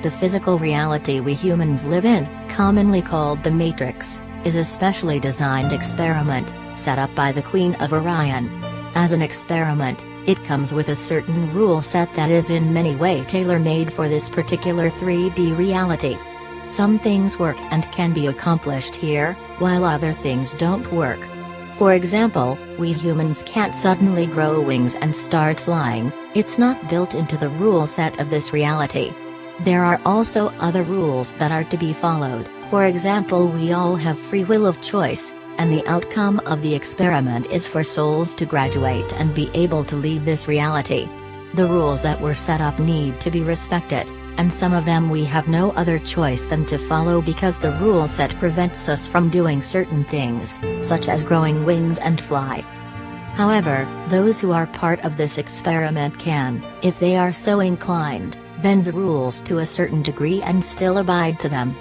The physical reality we humans live in, commonly called the Matrix, is a specially designed experiment, set up by the Queen of Orion. As an experiment, it comes with a certain rule set that is in many ways tailor-made for this particular 3D reality. Some things work and can be accomplished here, while other things don't work. For example, we humans can't suddenly grow wings and start flying. It's not built into the rule set of this reality. There are also other rules that are to be followed. For example, we all have free will of choice, and the outcome of the experiment is for souls to graduate and be able to leave this reality. The rules that were set up need to be respected, and some of them we have no other choice than to follow because the rule set prevents us from doing certain things, such as growing wings and fly. However, those who are part of this experiment can, if they are so inclined, bend the rules to a certain degree and still abide to them.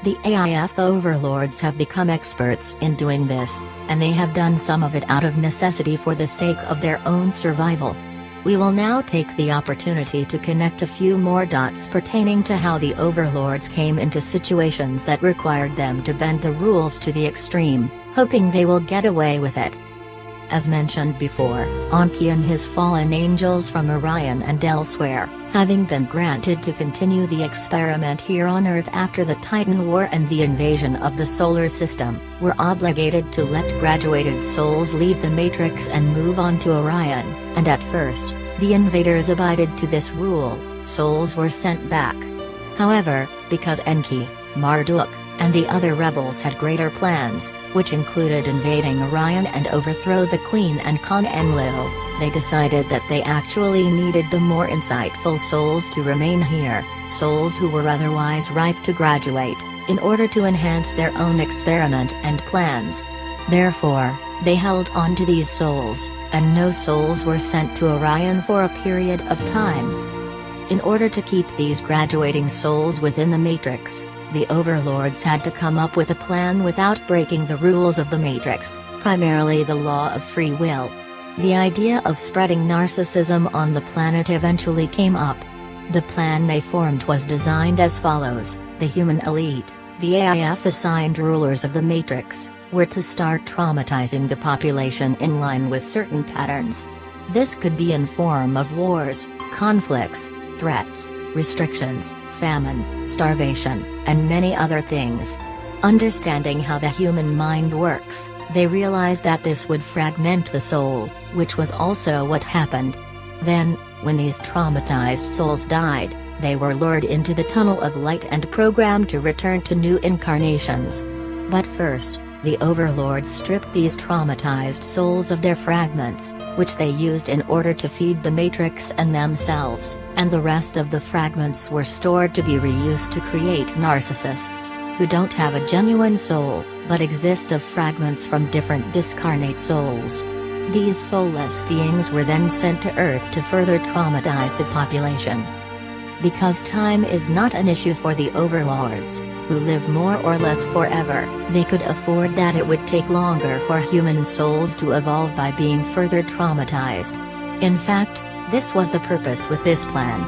The AIF overlords have become experts in doing this, and they have done some of it out of necessity for the sake of their own survival. We will now take the opportunity to connect a few more dots pertaining to how the overlords came into situations that required them to bend the rules to the extreme, hoping they will get away with it. As mentioned before, Enki and his fallen angels from Orion and elsewhere, having been granted to continue the experiment here on Earth after the Titan War and the invasion of the solar system, were obligated to let graduated souls leave the Matrix and move on to Orion, and at first, the invaders abided to this rule, souls were sent back. However, because Enki, Marduk, and the other rebels had greater plans, which included invading Orion and overthrow the Queen and Khan Enlil, they decided that they actually needed the more insightful souls to remain here, souls who were otherwise ripe to graduate, in order to enhance their own experiment and plans. Therefore, they held on to these souls, and no souls were sent to Orion for a period of time. In order to keep these graduating souls within the Matrix, the overlords had to come up with a plan without breaking the rules of the Matrix, primarily the law of free will. The idea of spreading narcissism on the planet eventually came up. The plan they formed was designed as follows: the human elite, the AIF assigned rulers of the Matrix, were to start traumatizing the population in line with certain patterns. This could be in form of wars, conflicts, threats, restrictions, famine, starvation, and many other things. Understanding how the human mind works, they realized that this would fragment the soul, which was also what happened. Then, when these traumatized souls died, they were lured into the tunnel of light and programmed to return to new incarnations. But first, the overlords stripped these traumatized souls of their fragments, which they used in order to feed the Matrix and themselves, and the rest of the fragments were stored to be reused to create narcissists, who don't have a genuine soul, but exist of fragments from different discarnate souls. These soulless beings were then sent to Earth to further traumatize the population. Because time is not an issue for the overlords, who live more or less forever, they could afford that it would take longer for human souls to evolve by being further traumatized. In fact, this was the purpose with this plan.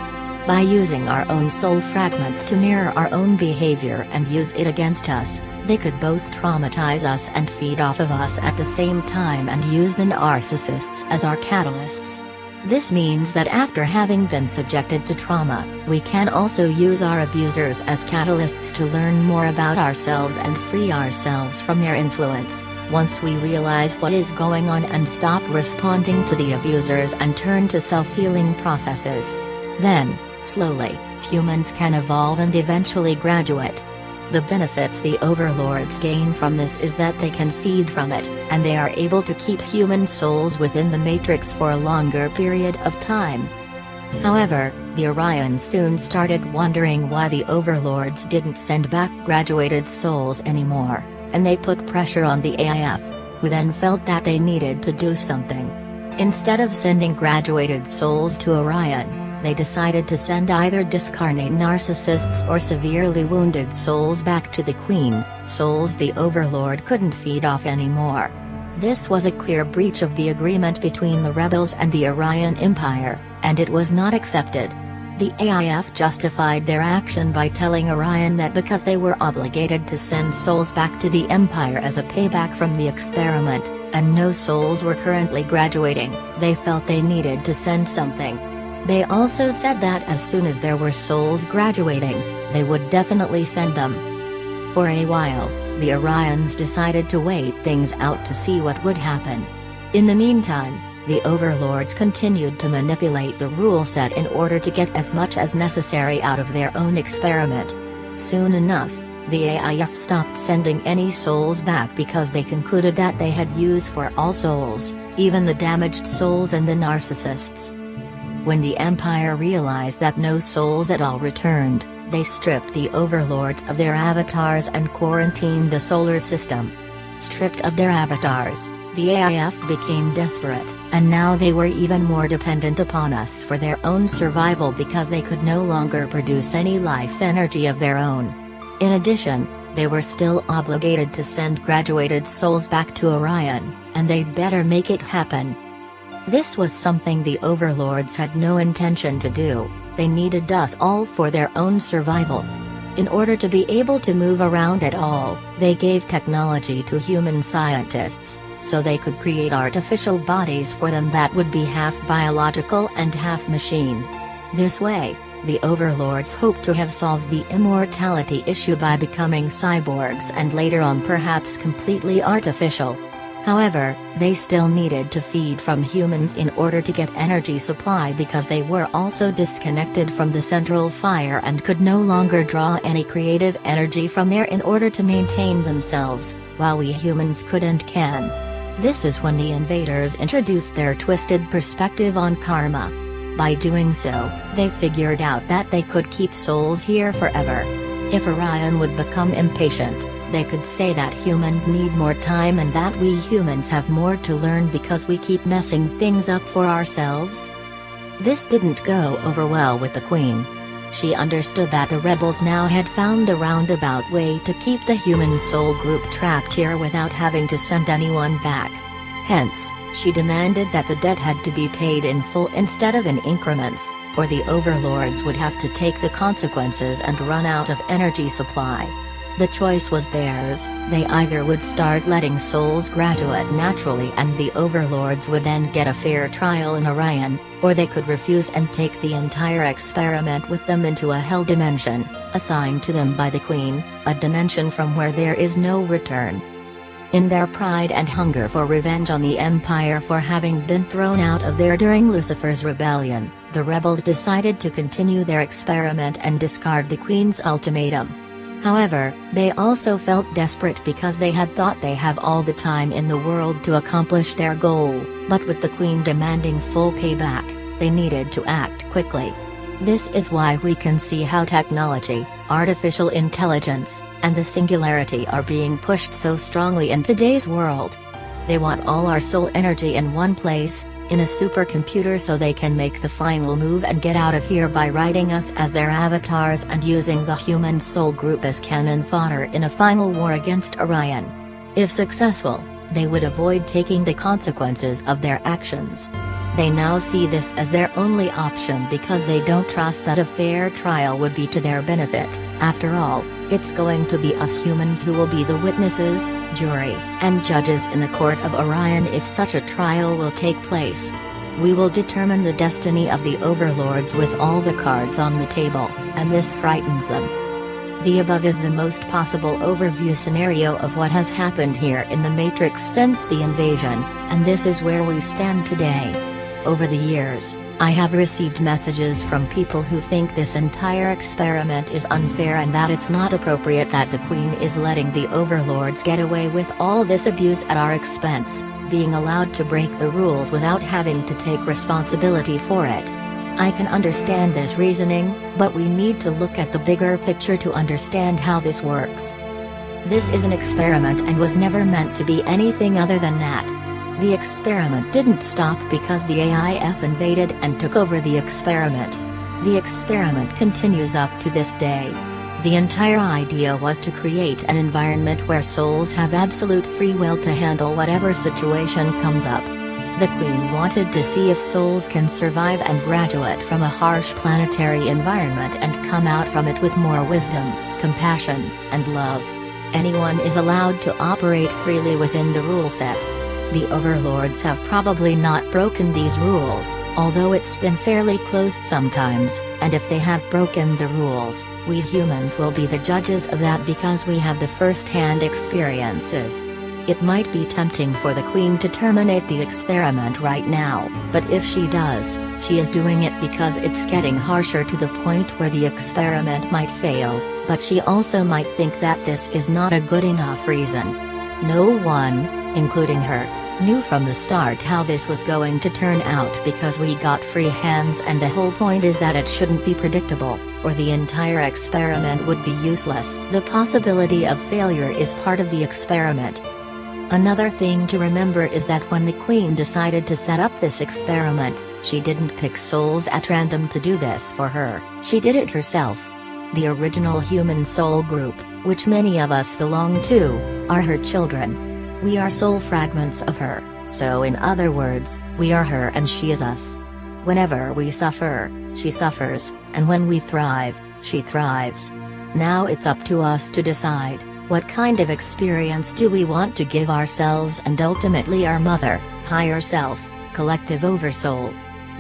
By using our own soul fragments to mirror our own behavior and use it against us, they could both traumatize us and feed off of us at the same time and use the narcissists as our catalysts. This means that after having been subjected to trauma, we can also use our abusers as catalysts to learn more about ourselves and free ourselves from their influence. Once we realize what is going on and stop responding to the abusers and turn to self-healing processes, then, slowly, humans can evolve and eventually graduate. The benefits the overlords gain from this is that they can feed from it, and they are able to keep human souls within the Matrix for a longer period of time. However, the Orions soon started wondering why the overlords didn't send back graduated souls anymore, and they put pressure on the AIF, who then felt that they needed to do something. Instead of sending graduated souls to Orion, they decided to send either discarnate narcissists or severely wounded souls back to the Queen, souls the Overlord couldn't feed off anymore. This was a clear breach of the agreement between the rebels and the Orion Empire, and it was not accepted. The AIF justified their action by telling Orion that because they were obligated to send souls back to the Empire as a payback from the experiment, and no souls were currently graduating, they felt they needed to send something. They also said that as soon as there were souls graduating, they would definitely send them. For a while, the Orions decided to wait things out to see what would happen. In the meantime, the overlords continued to manipulate the rule set in order to get as much as necessary out of their own experiment. Soon enough, the AIF stopped sending any souls back because they concluded that they had use for all souls, even the damaged souls and the Narcissists. When the Empire realized that no souls at all returned, they stripped the overlords of their avatars and quarantined the solar system. Stripped of their avatars, the AIF became desperate, and now they were even more dependent upon us for their own survival because they could no longer produce any life energy of their own. In addition, they were still obligated to send graduated souls back to Orion, and they'd better make it happen. This was something the overlords had no intention to do. They needed us all for their own survival. In order to be able to move around at all, they gave technology to human scientists, so they could create artificial bodies for them that would be half biological and half machine. This way, the overlords hoped to have solved the immortality issue by becoming cyborgs and later on perhaps completely artificial. However, they still needed to feed from humans in order to get energy supply because they were also disconnected from the central fire and could no longer draw any creative energy from there in order to maintain themselves, while we humans could and can. This is when the invaders introduced their twisted perspective on karma. By doing so, they figured out that they could keep souls here forever. If Orion would become impatient, they could say that humans need more time and that we humans have more to learn because we keep messing things up for ourselves. This didn't go over well with the Queen. She understood that the rebels now had found a roundabout way to keep the human soul group trapped here without having to send anyone back. Hence, she demanded that the debt had to be paid in full instead of in increments, or the overlords would have to take the consequences and run out of energy supply. The choice was theirs. They either would start letting souls graduate naturally and the overlords would then get a fair trial in Orion, or they could refuse and take the entire experiment with them into a hell dimension, assigned to them by the Queen, a dimension from where there is no return. In their pride and hunger for revenge on the Empire for having been thrown out of there during Lucifer's rebellion, the rebels decided to continue their experiment and discard the Queen's ultimatum. However, they also felt desperate because they had thought they have all the time in the world to accomplish their goal, but with the Queen demanding full payback, they needed to act quickly. This is why we can see how technology, artificial intelligence, and the singularity are being pushed so strongly in today's world. They want all our soul energy in one place, in a supercomputer, so they can make the final move and get out of here by writing us as their avatars and using the human soul group as cannon fodder in a final war against Orion. If successful, they would avoid taking the consequences of their actions. They now see this as their only option because they don't trust that a fair trial would be to their benefit. After all, it's going to be us humans who will be the witnesses, jury, and judges in the court of Orion if such a trial will take place. We will determine the destiny of the overlords with all the cards on the table, and this frightens them. The above is the most possible overview scenario of what has happened here in the Matrix since the invasion, and this is where we stand today. Over the years, I have received messages from people who think this entire experiment is unfair and that it's not appropriate that the Queen is letting the overlords get away with all this abuse at our expense, being allowed to break the rules without having to take responsibility for it. I can understand this reasoning, but we need to look at the bigger picture to understand how this works. This is an experiment and was never meant to be anything other than that. The experiment didn't stop because the AIF invaded and took over the experiment. The experiment continues up to this day. The entire idea was to create an environment where souls have absolute free will to handle whatever situation comes up. The Queen wanted to see if souls can survive and graduate from a harsh planetary environment and come out from it with more wisdom, compassion, and love. Anyone is allowed to operate freely within the rule set. The overlords have probably not broken these rules, although it's been fairly close sometimes, and if they have broken the rules, we humans will be the judges of that because we have the first-hand experiences. It might be tempting for the Queen to terminate the experiment right now, but if she does, she is doing it because it's getting harsher to the point where the experiment might fail, but she also might think that this is not a good enough reason. No one, including her, knew from the start how this was going to turn out because we got free hands, and the whole point is that it shouldn't be predictable, or the entire experiment would be useless. The possibility of failure is part of the experiment. Another thing to remember is that when the Queen decided to set up this experiment, she didn't pick souls at random to do this for her, she did it herself. The original human soul group, which many of us belong to, are her children. We are soul fragments of her, so in other words, we are her and she is us. Whenever we suffer, she suffers, and when we thrive, she thrives. Now it's up to us to decide, what kind of experience do we want to give ourselves and ultimately our mother, higher self, collective oversoul?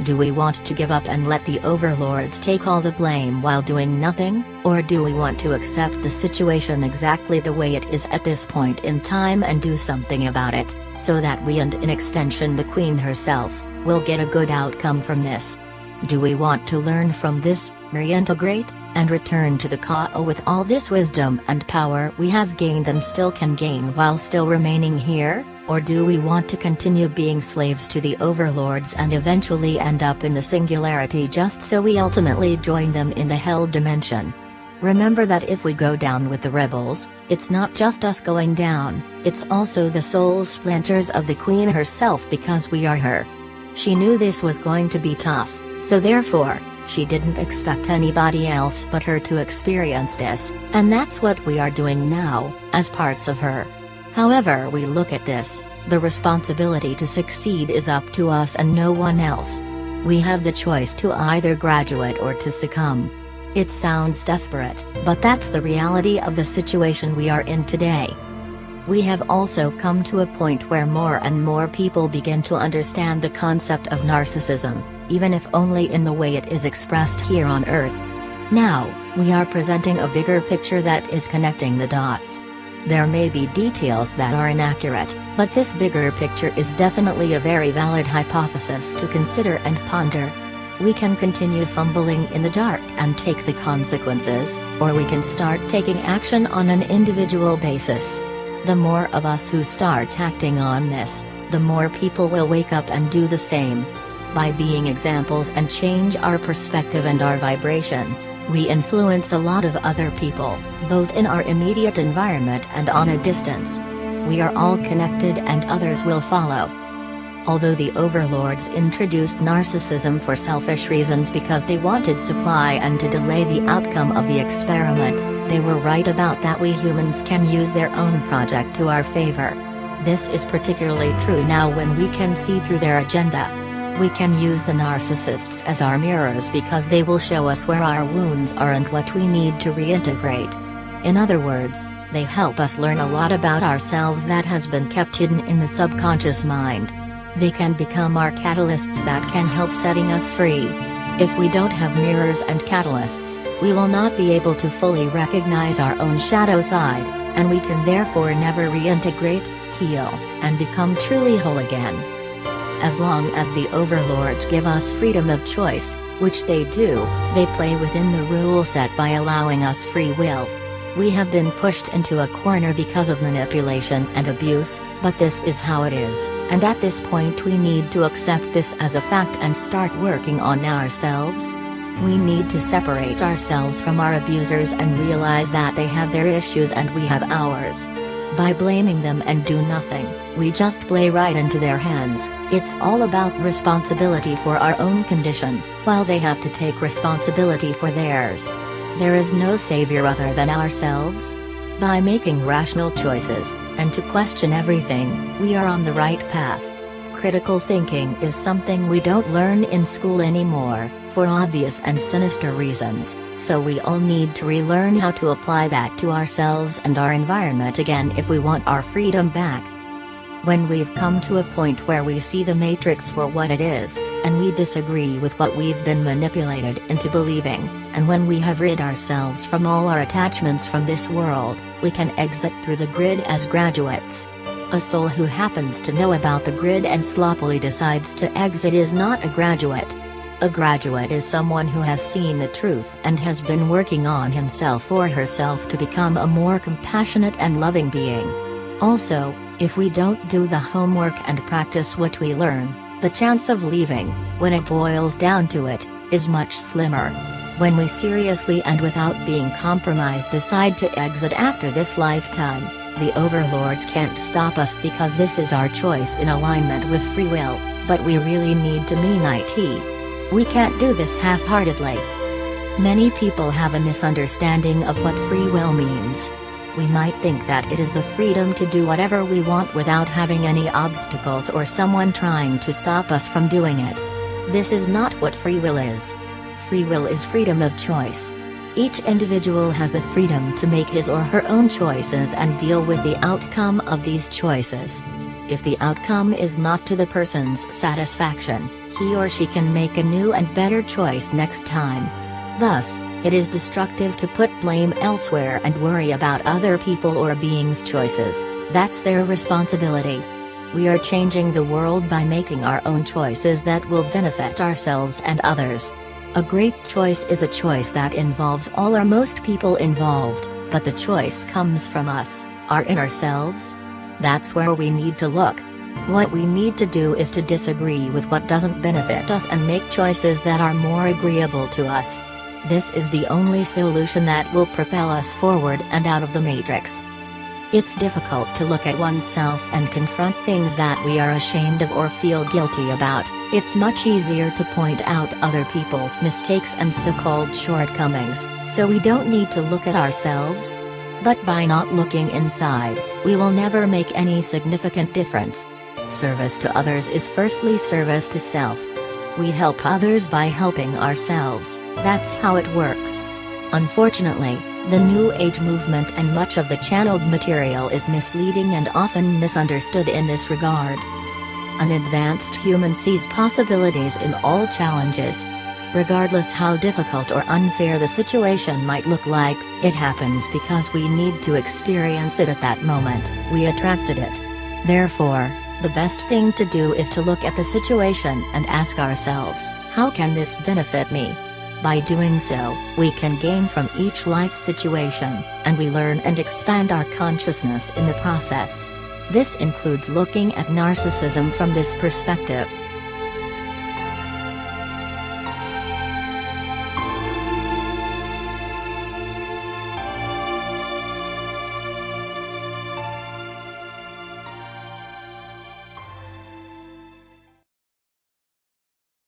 Do we want to give up and let the overlords take all the blame while doing nothing, or do we want to accept the situation exactly the way it is at this point in time and do something about it, so that we and in extension the Queen herself, will get a good outcome from this? Do we want to learn from this, reintegrate, and return to the Ka with all this wisdom and power we have gained and still can gain while still remaining here? Or do we want to continue being slaves to the overlords and eventually end up in the singularity just so we ultimately join them in the hell dimension? Remember that if we go down with the rebels, it's not just us going down, it's also the soul splinters of the Queen herself because we are her. She knew this was going to be tough, so therefore, she didn't expect anybody else but her to experience this, and that's what we are doing now, as parts of her. However we look at this, the responsibility to succeed is up to us and no one else. We have the choice to either graduate or to succumb. It sounds desperate, but that's the reality of the situation we are in today. We have also come to a point where more and more people begin to understand the concept of narcissism, even if only in the way it is expressed here on Earth. Now, we are presenting a bigger picture that is connecting the dots. There may be details that are inaccurate, but this bigger picture is definitely a very valid hypothesis to consider and ponder. We can continue fumbling in the dark and take the consequences, or we can start taking action on an individual basis. The more of us who start acting on this, the more people will wake up and do the same. By being examples and change our perspective and our vibrations, we influence a lot of other people, both in our immediate environment and on a distance. We are all connected and others will follow. Although the overlords introduced narcissism for selfish reasons because they wanted supply and to delay the outcome of the experiment, they were right about that. We humans can use their own project to our favor. This is particularly true now when we can see through their agenda. We can use the narcissists as our mirrors because they will show us where our wounds are and what we need to reintegrate. In other words, they help us learn a lot about ourselves that has been kept hidden in the subconscious mind. They can become our catalysts that can help setting us free. If we don't have mirrors and catalysts, we will not be able to fully recognize our own shadow side, and we can therefore never reintegrate, heal, and become truly whole again. As long as the overlords give us freedom of choice, which they do, they play within the rule set by allowing us free will. We have been pushed into a corner because of manipulation and abuse, but this is how it is, and at this point we need to accept this as a fact and start working on ourselves. We need to separate ourselves from our abusers and realize that they have their issues and we have ours. By blaming them and do nothing, we just play right into their hands. It's all about responsibility for our own condition, while they have to take responsibility for theirs. There is no savior other than ourselves. By making rational choices, and to question everything, we are on the right path. Critical thinking is something we don't learn in school anymore, for obvious and sinister reasons, so we all need to relearn how to apply that to ourselves and our environment again if we want our freedom back. When we've come to a point where we see the matrix for what it is, and we disagree with what we've been manipulated into believing, and when we have rid ourselves from all our attachments from this world, we can exit through the grid as graduates. A soul who happens to know about the grid and sloppily decides to exit is not a graduate. A graduate is someone who has seen the truth and has been working on himself or herself to become a more compassionate and loving being. Also, if we don't do the homework and practice what we learn, the chance of leaving, when it boils down to it, is much slimmer. When we seriously and without being compromised decide to exit after this lifetime, the overlords can't stop us because this is our choice in alignment with free will, but we really need to mean it. We can't do this half-heartedly. Many people have a misunderstanding of what free will means. We might think that it is the freedom to do whatever we want without having any obstacles or someone trying to stop us from doing it. This is not what free will is. Free will is freedom of choice. Each individual has the freedom to make his or her own choices and deal with the outcome of these choices. If the outcome is not to the person's satisfaction, he or she can make a new and better choice next time. Thus, it is destructive to put blame elsewhere and worry about other people or beings' choices. That's their responsibility. We are changing the world by making our own choices that will benefit ourselves and others. A great choice is a choice that involves all or most people involved, but the choice comes from us, our inner selves. That's where we need to look. What we need to do is to disagree with what doesn't benefit us and make choices that are more agreeable to us. This is the only solution that will propel us forward and out of the matrix. It's difficult to look at oneself and confront things that we are ashamed of or feel guilty about. It's much easier to point out other people's mistakes and so-called shortcomings, so we don't need to look at ourselves. But by not looking inside, we will never make any significant difference. Service to others is firstly service to self. We help others by helping ourselves, that's how it works. Unfortunately, the New Age movement and much of the channeled material is misleading and often misunderstood in this regard. An advanced human sees possibilities in all challenges. Regardless how difficult or unfair the situation might look like, it happens because we need to experience it at that moment. We attracted it. Therefore, the best thing to do is to look at the situation and ask ourselves, how can this benefit me? By doing so, we can gain from each life situation, and we learn and expand our consciousness in the process. This includes looking at narcissism from this perspective.